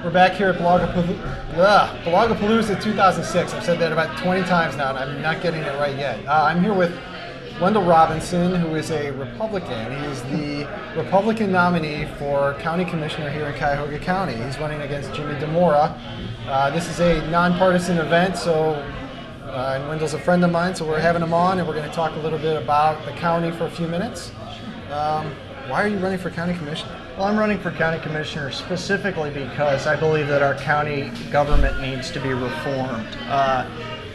We're back here at Bloggapalooza 2006. I've said that about 20 times now, and I'm not getting it right yet. I'm here with Wendell Robinson, who is a Republican. He's the Republican nominee for County Commissioner here in Cuyahoga County. He's running against Jimmy DeMora. This is a nonpartisan event, and Wendell's a friend of mine, so we're having him on, and we're going to talk a little bit about the county for a few minutes. Why are you running for County Commissioner? Well, I'm running for County Commissioner specifically because I believe that our county government needs to be reformed.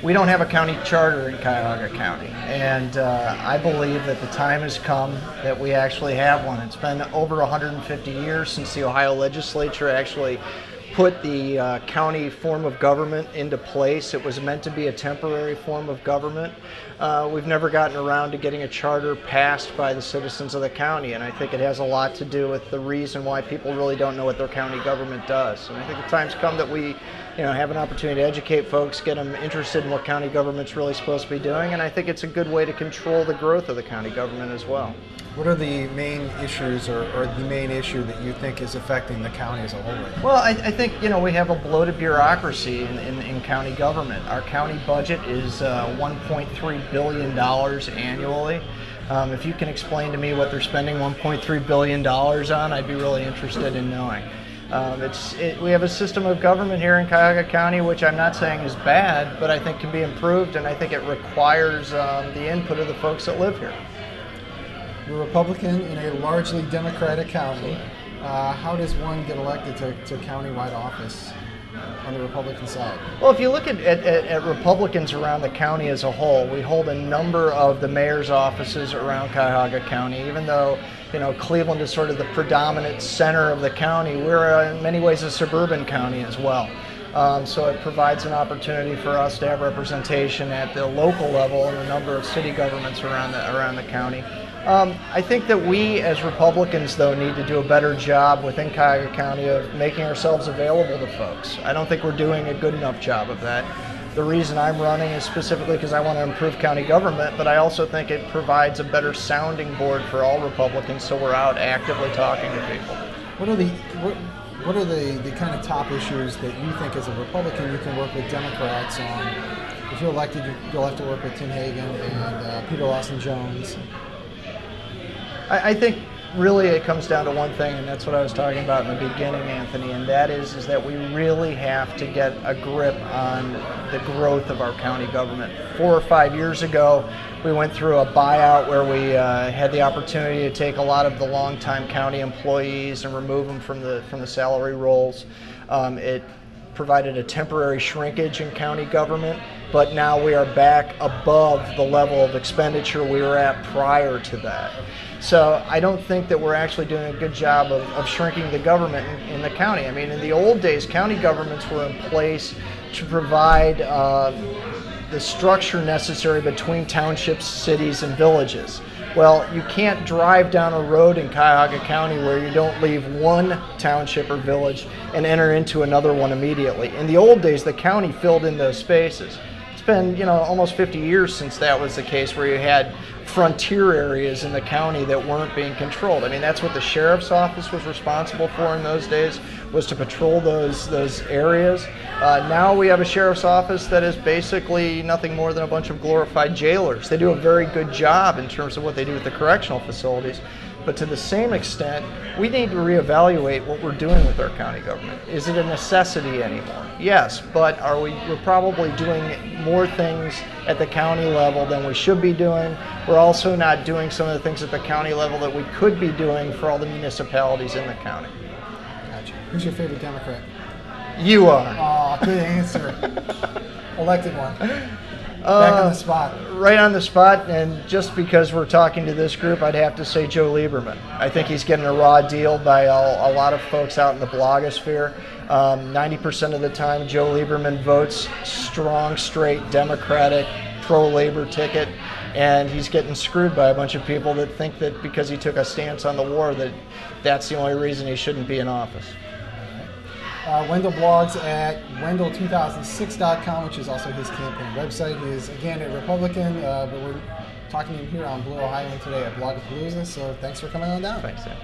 We don't have a county charter in Cuyahoga County, and I believe that the time has come that we actually have one. It's been over 150 years since the Ohio legislature actually put the county form of government into place. It was meant to be a temporary form of government. We've never gotten around to getting a charter passed by the citizens of the county, and I think it has a lot to do with the reason why people really don't know what their county government does. And I think the time's come that we have an opportunity to educate folks, get them interested in what county government's really supposed to be doing, and I think it's a good way to control the growth of the county government as well. What are the main issues or the main issue that you think is affecting the county as a whole right now? Well, I think we have a bloated bureaucracy in county government. Our county budget is $1.3 billion annually. If you can explain to me what they're spending $1.3 billion on, I'd be really interested in knowing. We have a system of government here in Cuyahoga County which I'm not saying is bad, but I think can be improved, and I think it requires the input of the folks that live here. You're a Republican in a largely Democratic county. How does one get elected to countywide office on the Republican side? Well, if you look at Republicans around the county as a whole, we hold a number of the mayor's offices around Cuyahoga County. Even though Cleveland is sort of the predominant center of the county, we're in many ways a suburban county as well. So it provides an opportunity for us to have representation at the local level in a number of city governments around the county. I think that we as Republicans, though, need to do a better job within Cuyahoga County of making ourselves available to folks. I don't think we're doing a good enough job of that. The reason I'm running is specifically because I want to improve county government, but I also think it provides a better sounding board for all Republicans, so we're out actively talking to people. What are the kind of top issues that you think as a Republican you can work with Democrats on? If you're elected, you'll have to work with Tim Hagan and Peter Lawson-Jones. I think really it comes down to one thing, and that's what I was talking about in the beginning, Anthony, and that is that we really have to get a grip on the growth of our county government. 4 or 5 years ago, we went through a buyout where we had the opportunity to take a lot of the longtime county employees and remove them from the salary rolls. It provided a temporary shrinkage in county government, but now we are back above the level of expenditure we were at prior to that. So I don't think that we're actually doing a good job of shrinking the government in the county. I mean, in the old days, county governments were in place to provide the structure necessary between townships, cities, and villages. Well, you can't drive down a road in Cuyahoga County where you don't leave one township or village and enter into another one immediately. In the old days, the county filled in those spaces. It's been, almost 50 years since that was the case, where you had frontier areas in the county that weren't being controlled. I mean, that's what the sheriff's office was responsible for in those days, was to patrol those areas. Now we have a sheriff's office that is basically nothing more than a bunch of glorified jailers. They do a very good job in terms of what they do with the correctional facilities. But to the same extent, we need to reevaluate what we're doing with our county government. Is it a necessity anymore? Yes, but we're probably doing more things at the county level than we should be doing. We're also not doing some of the things at the county level that we could be doing for all the municipalities in the county. Gotcha. Who's your favorite Democrat? You are. Oh, good answer. Elected one. Back on the spot. Right on the spot, and just because we're talking to this group, I'd have to say Joe Lieberman. I think he's getting a raw deal by a lot of folks out in the blogosphere. 90% of the time, Joe Lieberman votes strong, straight, Democratic, pro-labor ticket, and he's getting screwed by a bunch of people that think that because he took a stance on the war that's the only reason he shouldn't be in office. Wendell blogs at Wendell2006.com, which is also his campaign website. He is, again, a Republican, but we're talking to him here on Blue Ohioan today at Bloggapalooza, so thanks for coming on down. Thanks, Sam.